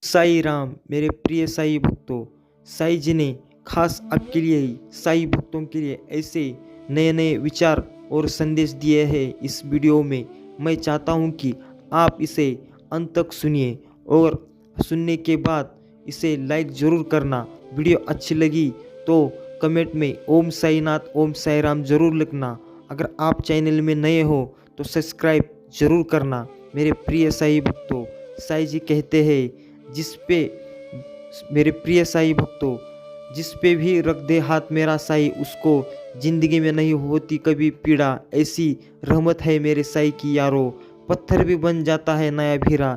साई राम मेरे प्रिय साई भक्तों। साई जी ने खास आपके लिए ही साई भक्तों के लिए ऐसे नए नए विचार और संदेश दिए हैं। इस वीडियो में मैं चाहता हूं कि आप इसे अंत तक सुनिए और सुनने के बाद इसे लाइक ज़रूर करना। वीडियो अच्छी लगी तो कमेंट में ओम साई नाथ ओम साई राम ज़रूर लिखना। अगर आप चैनल में नए हो तो सब्सक्राइब ज़रूर करना। मेरे प्रिय साई भक्तों, साई जी कहते हैं जिस पे मेरे प्रिय साई भक्तों, जिस पे भी रख दे हाथ मेरा साई, उसको जिंदगी में नहीं होती कभी पीड़ा। ऐसी रहमत है मेरे साई की यारो, पत्थर भी बन जाता है नया भीरा।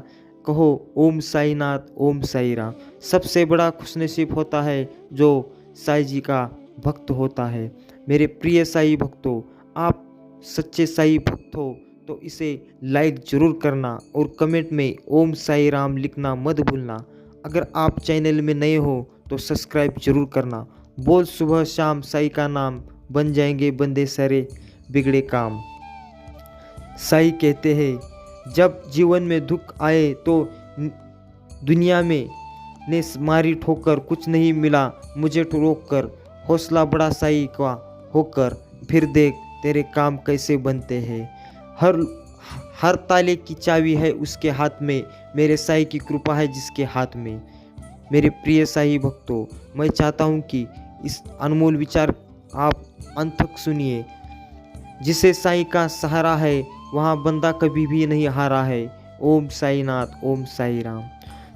कहो ओम साई नाथ ओम साई राम। सबसे बड़ा खुशनसीब होता है जो साई जी का भक्त होता है। मेरे प्रिय साई भक्तों, आप सच्चे साई भक्त हो तो इसे लाइक ज़रूर करना और कमेंट में ओम साई राम लिखना मत भूलना। अगर आप चैनल में नए हो तो सब्सक्राइब जरूर करना। बोल सुबह शाम साई का नाम, बन जाएंगे बंदे सारे बिगड़े काम। साई कहते हैं जब जीवन में दुख आए तो दुनिया में ने मारी ठोकर, कुछ नहीं मिला मुझे रोक कर। हौसला बड़ा साई का होकर, फिर देख तेरे काम कैसे बनते हैं। हर ताले की चाबी है उसके हाथ में, मेरे साई की कृपा है जिसके हाथ में। मेरे प्रिय साई भक्तों, मैं चाहता हूँ कि इस अनमोल विचार आप अंत तक सुनिए। जिसे साई का सहारा है वहाँ बंदा कभी भी नहीं हारा है। ओम साई नाथ ओम साई राम।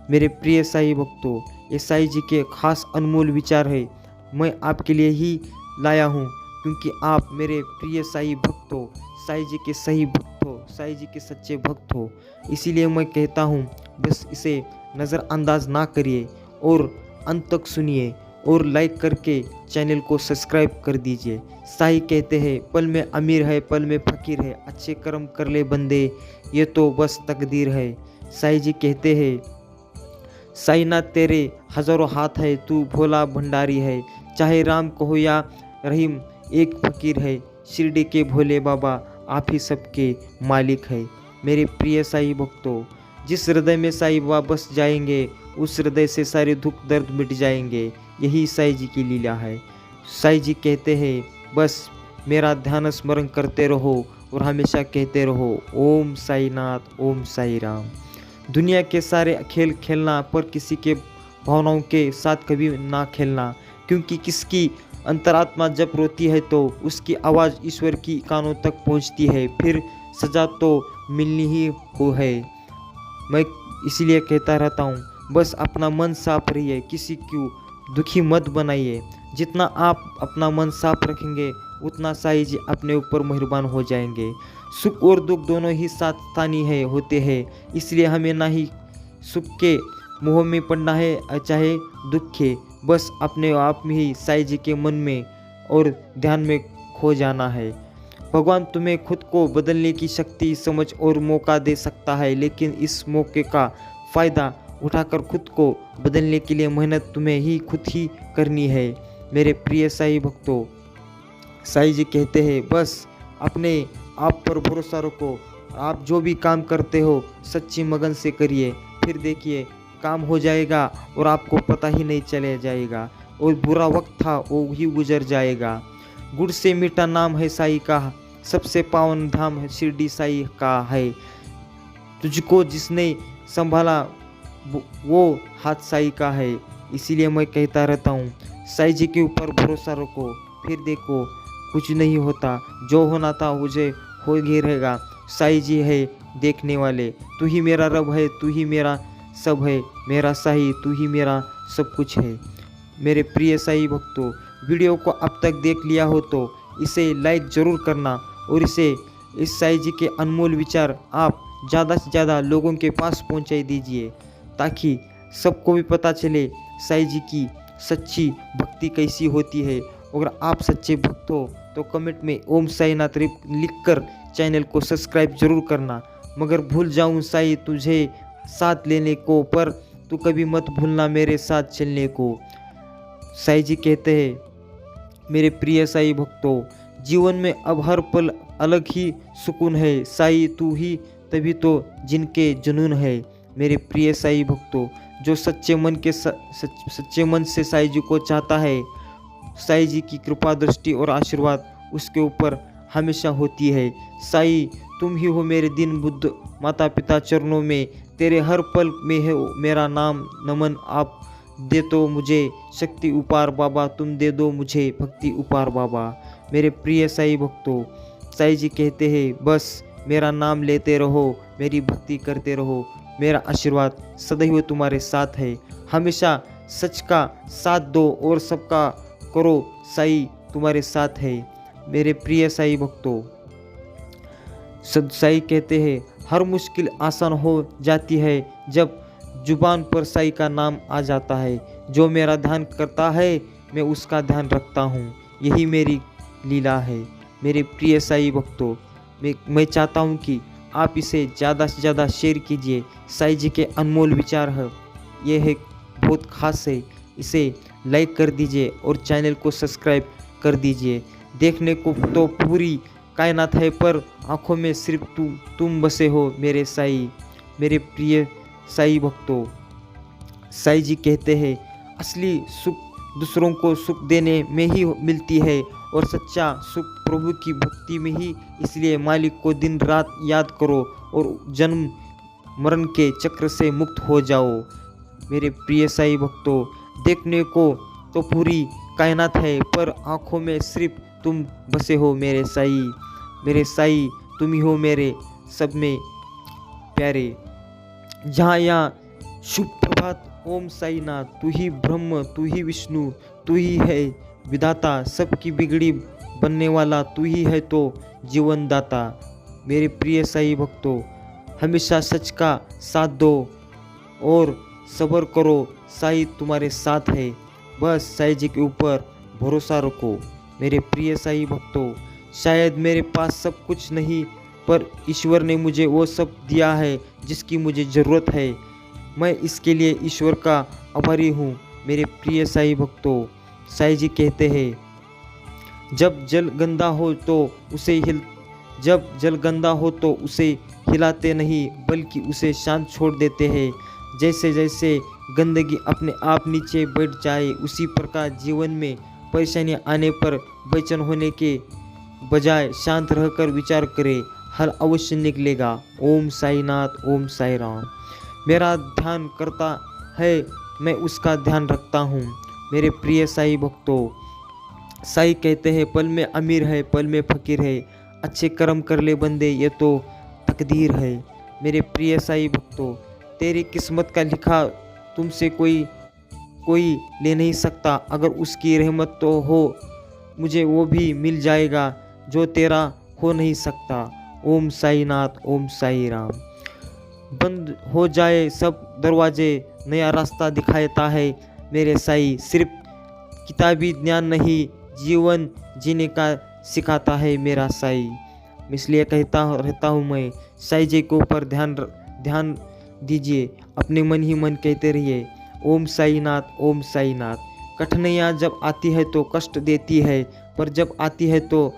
मेरे प्रिय साई भक्तों, ये साई जी के खास अनमोल विचार है, मैं आपके लिए ही लाया हूँ क्योंकि आप मेरे प्रिय साई भक्त हो, साई जी के सही भक्त हो, साई जी के सच्चे भक्त हो। इसीलिए मैं कहता हूँ बस इसे नज़रअंदाज ना करिए और अंत तक सुनिए और लाइक करके चैनल को सब्सक्राइब कर दीजिए। साई कहते हैं पल में अमीर है पल में फ़कीर है, अच्छे कर्म कर ले बंदे ये तो बस तकदीर है। साई जी कहते हैं साईनाथ तेरे हजारों हाथ है, तू भोला भंडारी है। चाहे राम कहो या रहीम एक फ़कीर है, शिरडी के भोले बाबा आप ही सबके मालिक है। मेरे प्रिय साई भक्तों, जिस हृदय में साई बाबा बस जाएंगे उस हृदय से सारे दुख दर्द मिट जाएंगे। यही साई जी की लीला है। साई जी कहते हैं बस मेरा ध्यान स्मरण करते रहो और हमेशा कहते रहो ओम साई नाथ ओम साई राम। दुनिया के सारे खेल खेलना पर किसी के भावनाओं के साथ कभी ना खेलना, क्योंकि किसकी अंतरात्मा जब रोती है तो उसकी आवाज़ ईश्वर की कानों तक पहुंचती है, फिर सजा तो मिलनी ही हो है। मैं इसीलिए कहता रहता हूँ बस अपना मन साफ रहिए, किसी को दुखी मत बनाइए। जितना आप अपना मन साफ रखेंगे उतना साई जी अपने ऊपर मेहरबान हो जाएंगे। सुख और दुख दोनों ही साथ स्थानीय है होते हैं, इसलिए हमें ना ही सुख के मोह में पड़ना है चाहे दुख के, बस अपने आप में ही साई जी के मन में और ध्यान में खो जाना है। भगवान तुम्हें खुद को बदलने की शक्ति, समझ और मौका दे सकता है, लेकिन इस मौके का फ़ायदा उठाकर खुद को बदलने के लिए मेहनत तुम्हें ही खुद ही करनी है। मेरे प्रिय साई भक्तों, साई जी कहते हैं बस अपने आप पर भरोसा रखो। आप जो भी काम करते हो सच्ची मगन से करिए, फिर देखिए काम हो जाएगा और आपको पता ही नहीं चले जाएगा और बुरा वक्त था वो ही गुजर जाएगा। गुड़ से मीठा नाम है साई का, सबसे पावन धाम है शिरडी साई का है। तुझको जिसने संभाला वो हाथ साई का है। इसीलिए मैं कहता रहता हूँ साई जी के ऊपर भरोसा रखो, फिर देखो कुछ नहीं होता, जो होना था मुझे हो ही रहेगा। साई जी है देखने वाले, तू ही मेरा रब है, तू ही मेरा सब है, मेरा साई तू ही मेरा सब कुछ है। मेरे प्रिय साई भक्तों, वीडियो को अब तक देख लिया हो तो इसे लाइक ज़रूर करना और इस साई जी के अनमोल विचार आप ज़्यादा से ज़्यादा लोगों के पास पहुँचा दीजिए, ताकि सबको भी पता चले साई जी की सच्ची भक्ति कैसी होती है। अगर आप सच्चे भक्त हो तो कमेंट में ओम साई नाथ लिखकर चैनल को सब्सक्राइब जरूर करना। मगर भूल जाऊं साई तुझे साथ लेने को, पर तू कभी मत भूलना मेरे साथ चलने को। साई जी कहते हैं मेरे प्रिय साई भक्तों, जीवन में अब हर पल अलग ही सुकून है, साई तू ही तभी तो जिनके जुनून है। मेरे प्रिय साई भक्तों, जो सच्चे मन से साईं जी को चाहता है, साईं जी की कृपा दृष्टि और आशीर्वाद उसके ऊपर हमेशा होती है। साईं तुम ही हो मेरे दीन बुद्ध माता पिता चरणों में, तेरे हर पल में है मेरा नाम नमन। आप दे तो मुझे शक्ति उपार बाबा, तुम दे दो मुझे भक्ति उपार बाबा। मेरे प्रिय साईं भक्तों, साईं जी कहते हैं बस मेरा नाम लेते रहो, मेरी भक्ति करते रहो, मेरा आशीर्वाद सदैव तुम्हारे साथ है। हमेशा सच का साथ दो और सबका करो, साईं तुम्हारे साथ है। मेरे प्रिय साईं भक्तों, साईं कहते हैं हर मुश्किल आसान हो जाती है जब जुबान पर साईं का नाम आ जाता है। जो मेरा ध्यान करता है मैं उसका ध्यान रखता हूँ, यही मेरी लीला है। मेरे प्रिय साईं भक्तों, मैं चाहता हूँ कि आप इसे ज़्यादा से ज़्यादा शेयर कीजिए। साईं जी के अनमोल विचार है, ये है बहुत खास है। इसे लाइक कर दीजिए और चैनल को सब्सक्राइब कर दीजिए। देखने को तो पूरी कायनात है पर आँखों में सिर्फ तुम बसे हो मेरे साईं। मेरे प्रिय साईं भक्तों, साईं जी कहते हैं असली सुख दूसरों को सुख देने में ही मिलती है और सच्चा सुख प्रभु की भक्ति में ही। इसलिए मालिक को दिन रात याद करो और जन्म मरण के चक्र से मुक्त हो जाओ। मेरे प्रिय साईं भक्तों, देखने को तो पूरी कायनात है पर आँखों में सिर्फ तुम बसे हो मेरे साईं। मेरे साईं तुम ही हो मेरे सब में प्यारे। जहाँ यहाँ शुभ प्रभात, ओम साईं नाथ, तू ही ब्रह्म, तू ही विष्णु, तू ही है विधाता, सबकी बिगड़ी बनने वाला, तू ही है तो जीवन दाता। मेरे प्रिय साईं भक्तों, हमेशा सच का साथ दो और सब्र करो, साईं तुम्हारे साथ है। बस साईं जी के ऊपर भरोसा रखो। मेरे प्रिय साईं भक्तों, शायद मेरे पास सब कुछ नहीं पर ईश्वर ने मुझे वो सब दिया है जिसकी मुझे ज़रूरत है। मैं इसके लिए ईश्वर का आभारी हूँ। मेरे प्रिय साईं भक्तों, साईं जी कहते हैं जब जल गंदा हो तो उसे हिलाते नहीं बल्कि उसे शांत छोड़ देते हैं। जैसे जैसे गंदगी अपने आप नीचे बैठ जाए, उसी प्रकार जीवन में परेशानियां आने पर बेचैन होने के बजाय शांत रहकर विचार करें, हल अवश्य निकलेगा। ओम साईं नाथ, ओम साईं राम। मेरा ध्यान करता है मैं उसका ध्यान रखता हूँ। मेरे प्रिय साईं भक्तों, साईं कहते हैं पल में अमीर है पल में फकीर है, अच्छे कर्म कर ले बंदे ये तो तकदीर है। मेरे प्रिय साईं भक्तों, तेरी किस्मत का लिखा तुमसे कोई ले नहीं सकता, अगर उसकी रहमत तो हो मुझे वो भी मिल जाएगा जो तेरा हो नहीं सकता। ओम साईं नाथ, ओम साईं राम। बंद हो जाए सब दरवाजे, नया रास्ता दिखाता है मेरे साईं, सिर्फ किताबी ज्ञान नहीं जीवन जीने का सिखाता है मेरा साईं। इसलिए कहता रहता हूँ मैं, साईं जी के ऊपर ध्यान दीजिए, अपने मन ही मन कहते रहिए ओम साईं नाथ, ओम साईं नाथ। कठिनाइयाँ जब आती है तो कष्ट देती है, पर जब आती है तो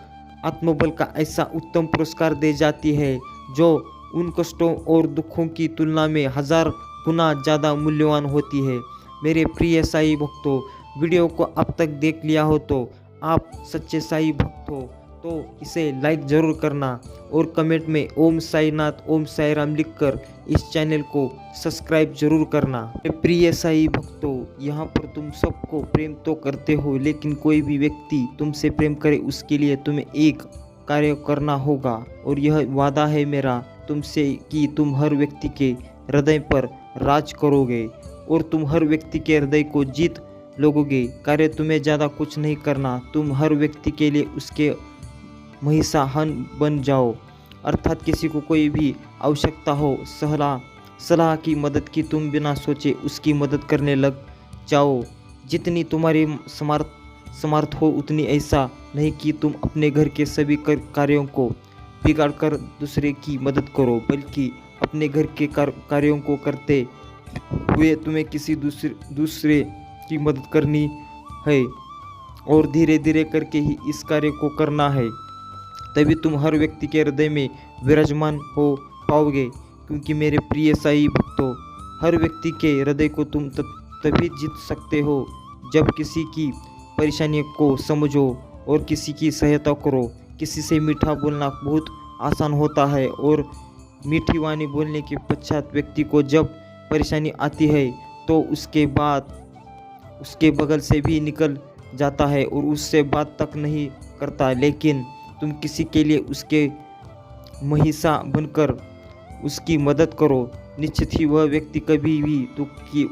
आत्मबल का ऐसा उत्तम पुरस्कार दे जाती है जो उन कष्टों और दुखों की तुलना में 1000 गुना ज़्यादा मूल्यवान होती है। मेरे प्रिय साईं भक्तों, वीडियो को अब तक देख लिया हो तो आप सच्चे साईं भक्त हो तो इसे लाइक ज़रूर करना और कमेंट में ओम साईं नाथ, ओम साईं राम लिखकर इस चैनल को सब्सक्राइब जरूर करना। प्रिय साईं भक्तों, यहाँ पर तुम सबको प्रेम तो करते हो, लेकिन कोई भी व्यक्ति तुमसे प्रेम करे उसके लिए तुम्हें एक कार्य करना होगा और यह वादा है मेरा तुमसे कि तुम हर व्यक्ति के हृदय पर राज करोगे और तुम हर व्यक्ति के हृदय को जीत लोगे। कार्य तुम्हें ज़्यादा कुछ नहीं करना, तुम हर व्यक्ति के लिए उसके महिषाहन बन जाओ, अर्थात किसी को कोई भी आवश्यकता हो, सलाह की मदद की तुम बिना सोचे उसकी मदद करने लग जाओ। जितनी तुम्हारी समर्थ हो उतनी, ऐसा नहीं कि तुम अपने घर के सभी कार्यों को बिगाड़ कर दूसरे की मदद करो, बल्कि अपने घर के कार्यों को करते हुए तुम्हें किसी दूसरे की मदद करनी है और धीरे धीरे करके ही इस कार्य को करना है। तभी तुम हर व्यक्ति के हृदय में विराजमान हो पाओगे। क्योंकि मेरे प्रिय साईं भक्तों, हर व्यक्ति के हृदय को तुम तभी जीत सकते हो जब किसी की परेशानी को समझो और किसी की सहायता करो। किसी से मीठा बोलना बहुत आसान होता है और मीठी वाणी बोलने के पश्चात व्यक्ति को जब परेशानी आती है तो उसके बाद उसके बगल से भी निकल जाता है और उससे बात तक नहीं करता। लेकिन तुम किसी के लिए उसके महिषा बनकर उसकी मदद करो, निश्चित ही वह व्यक्ति कभी भी दुख की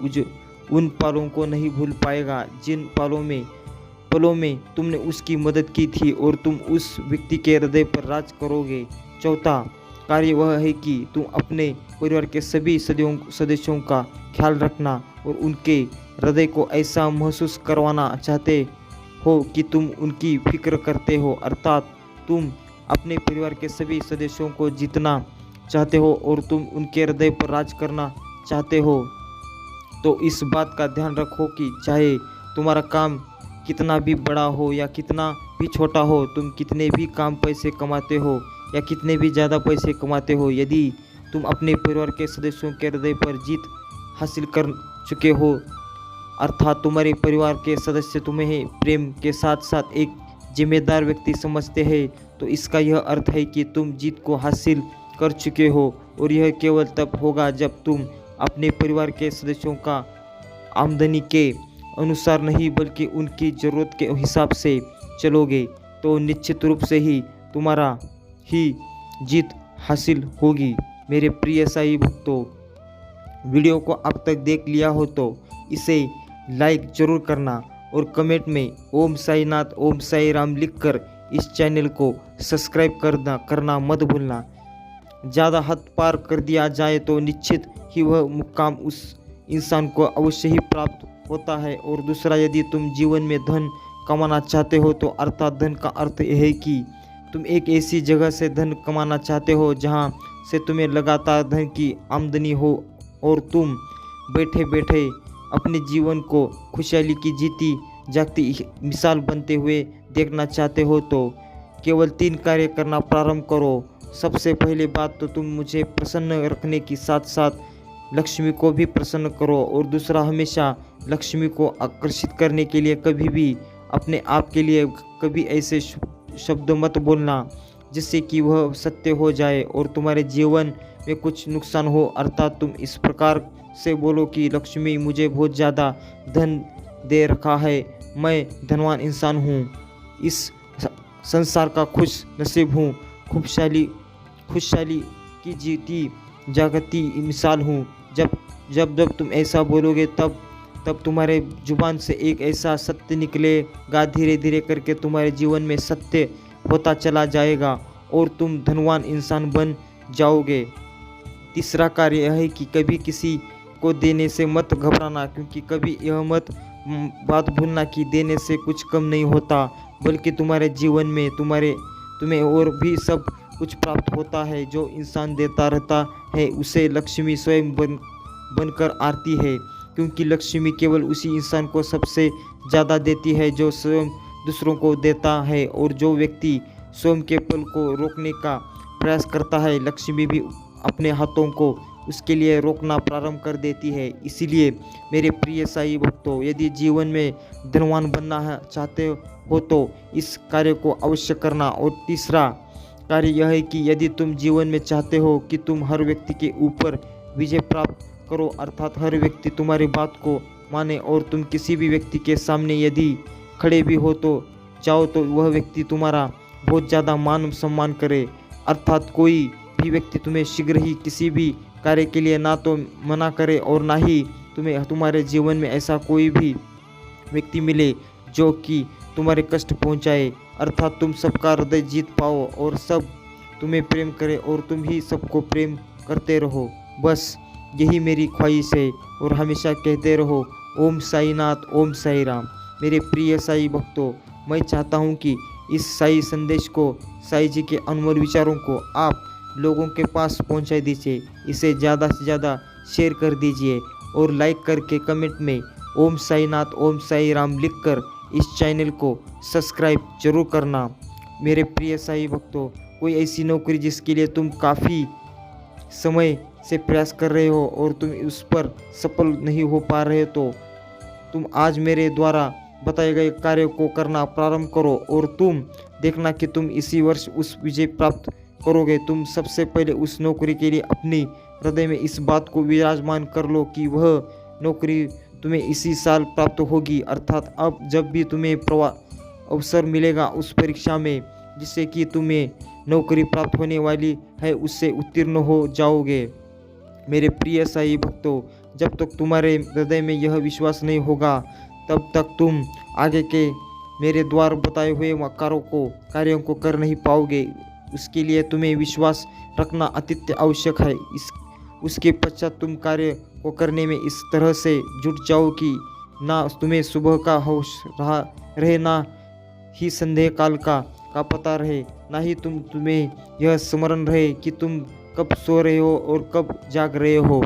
उन पलों को नहीं भूल पाएगा जिन पलों में तुमने उसकी मदद की थी और तुम उस व्यक्ति के हृदय पर राज करोगे। चौथा कार्य वह है कि तुम अपने परिवार के सभी सदस्यों का ख्याल रखना और उनके हृदय को ऐसा महसूस करवाना चाहते हो कि तुम उनकी फिक्र करते हो, अर्थात तुम अपने परिवार के सभी सदस्यों को जीतना चाहते हो और तुम उनके हृदय पर राज करना चाहते हो। तो इस बात का ध्यान रखो कि चाहे तुम्हारा काम कितना भी बड़ा हो या कितना भी छोटा हो, तुम कितने भी कम पैसे कमाते हो या कितने भी ज़्यादा पैसे कमाते हो, यदि तुम अपने परिवार के सदस्यों के हृदय पर जीत हासिल कर चुके हो, अर्थात तुम्हारे परिवार के सदस्य तुम्हें प्रेम के साथ साथ एक जिम्मेदार व्यक्ति समझते हैं, तो इसका यह अर्थ है कि तुम जीत को हासिल कर चुके हो। और यह केवल तब होगा जब तुम अपने परिवार के सदस्यों का आमदनी के अनुसार नहीं बल्कि उनकी ज़रूरत के हिसाब से चलोगे, तो निश्चित रूप से ही तुम्हारा ही जीत हासिल होगी। मेरे प्रिय साईं भक्तों, वीडियो को अब तक देख लिया हो तो इसे लाइक जरूर करना और कमेंट में ओम साईनाथ ओम साई राम लिखकर इस चैनल को सब्सक्राइब करना मत भूलना। ज़्यादा हद पार कर दिया जाए तो निश्चित ही वह मुकाम उस इंसान को अवश्य ही प्राप्त होता है। और दूसरा, यदि तुम जीवन में धन कमाना चाहते हो तो अर्थात धन का अर्थ यह है कि तुम एक ऐसी जगह से धन कमाना चाहते हो जहां से तुम्हें लगातार धन की आमदनी हो और तुम बैठे बैठे अपने जीवन को खुशहाली की जीती जागती मिसाल बनते हुए देखना चाहते हो, तो केवल 3 कार्य करना प्रारंभ करो। सबसे पहले बात तो तुम मुझे प्रसन्न रखने के साथ साथ लक्ष्मी को भी प्रसन्न करो। और दूसरा, हमेशा लक्ष्मी को आकर्षित करने के लिए कभी भी अपने आप के लिए कभी ऐसे शब्द मत बोलना जिससे कि वह सत्य हो जाए और तुम्हारे जीवन में कुछ नुकसान हो, अर्थात तुम इस प्रकार से बोलो कि लक्ष्मी मुझे बहुत ज़्यादा धन दे रखा है, मैं धनवान इंसान हूँ, इस संसार का खुश नसीब हूँ, खुशहाली की जीती जागती मिसाल हूँ। जब तुम ऐसा बोलोगे तब तुम्हारे जुबान से एक ऐसा सत्य निकलेगा, धीरे धीरे करके तुम्हारे जीवन में सत्य होता चला जाएगा और तुम धनवान इंसान बन जाओगे। तीसरा कार्य यह है कि कभी किसी को देने से मत घबराना, क्योंकि कभी यह मत बात भूलना कि देने से कुछ कम नहीं होता, बल्कि तुम्हारे जीवन में तुम्हें और भी सब कुछ प्राप्त होता है। जो इंसान देता रहता है उसे लक्ष्मी स्वयं बनकर आती है, क्योंकि लक्ष्मी केवल उसी इंसान को सबसे ज़्यादा देती है जो स्वयं दूसरों को देता है। और जो व्यक्ति स्वयं के पल को रोकने का प्रयास करता है, लक्ष्मी भी अपने हाथों को उसके लिए रोकना प्रारंभ कर देती है। इसीलिए मेरे प्रिय साईं भक्तों, यदि जीवन में धनवान बनना चाहते हो तो इस कार्य को अवश्य करना। और तीसरा कार्य यह है कि यदि तुम जीवन में चाहते हो कि तुम हर व्यक्ति के ऊपर विजय प्राप्त करो, अर्थात हर व्यक्ति तुम्हारी बात को माने और तुम किसी भी व्यक्ति के सामने यदि खड़े भी हो तो चाहो तो वह व्यक्ति तुम्हारा बहुत ज़्यादा मान सम्मान करे, अर्थात कोई भी व्यक्ति तुम्हें शीघ्र ही किसी भी कार्य के लिए ना तो मना करे और ना ही तुम्हारे जीवन में ऐसा कोई भी व्यक्ति मिले जो कि तुम्हारे कष्ट पहुंचाए, अर्थात तुम सबका हृदय जीत पाओ और सब तुम्हें प्रेम करे और तुम ही सबको प्रेम करते रहो। बस यही मेरी ख्वाहिश है और हमेशा कहते रहो ओम साईनाथ ओम साई राम। मेरे प्रिय साई भक्तों, मैं चाहता हूँ कि इस साई संदेश को, साई जी के अनमोल विचारों को आप लोगों के पास पहुँचा दीजिए। इसे ज़्यादा से ज़्यादा शेयर कर दीजिए और लाइक करके कमेंट में ओम साईनाथ ओम साई राम लिखकर इस चैनल को सब्सक्राइब जरूर करना। मेरे प्रिय साई भक्तों, कोई ऐसी नौकरी जिसके लिए तुम काफ़ी समय से प्रयास कर रहे हो और तुम उस पर सफल नहीं हो पा रहे तो तुम आज मेरे द्वारा बताए गए कार्य को करना प्रारंभ करो और तुम देखना कि तुम इसी वर्ष उस विजय प्राप्त करोगे। तुम सबसे पहले उस नौकरी के लिए अपनी हृदय में इस बात को विराजमान कर लो कि वह नौकरी तुम्हें इसी साल प्राप्त होगी, अर्थात अब जब भी तुम्हें अवसर मिलेगा उस परीक्षा में जिससे कि तुम्हें नौकरी प्राप्त होने वाली है उससे उत्तीर्ण हो जाओगे। मेरे प्रिय साईं भक्तों, जब तक तुम्हारे हृदय में यह विश्वास नहीं होगा तब तक तुम आगे के मेरे द्वारा बताए हुए कार्यों को कर नहीं पाओगे। उसके लिए तुम्हें विश्वास रखना अत्यंत आवश्यक है। उसके पश्चात तुम कार्य को करने में इस तरह से जुट जाओ कि ना तुम्हें सुबह का होश रहे, ना ही संध्या काल का पता रहे, ना ही तुम्हें यह स्मरण रहे कि तुम कब सो रहे हो और कब जाग रहे हो।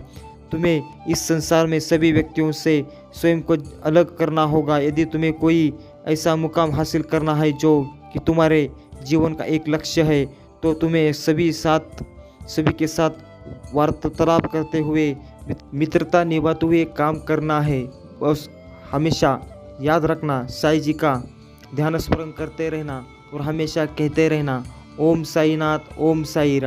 तुम्हें इस संसार में सभी व्यक्तियों से स्वयं को अलग करना होगा। यदि तुम्हें कोई ऐसा मुकाम हासिल करना है जो कि तुम्हारे जीवन का एक लक्ष्य है तो तुम्हें सभी के साथ वार्तालाप करते हुए, मित्रता निभाते हुए काम करना है। बस हमेशा याद रखना, साईं जी का ध्यान स्मरण करते रहना और हमेशा कहते रहना, ओम साईनाथ, ओम साई राम।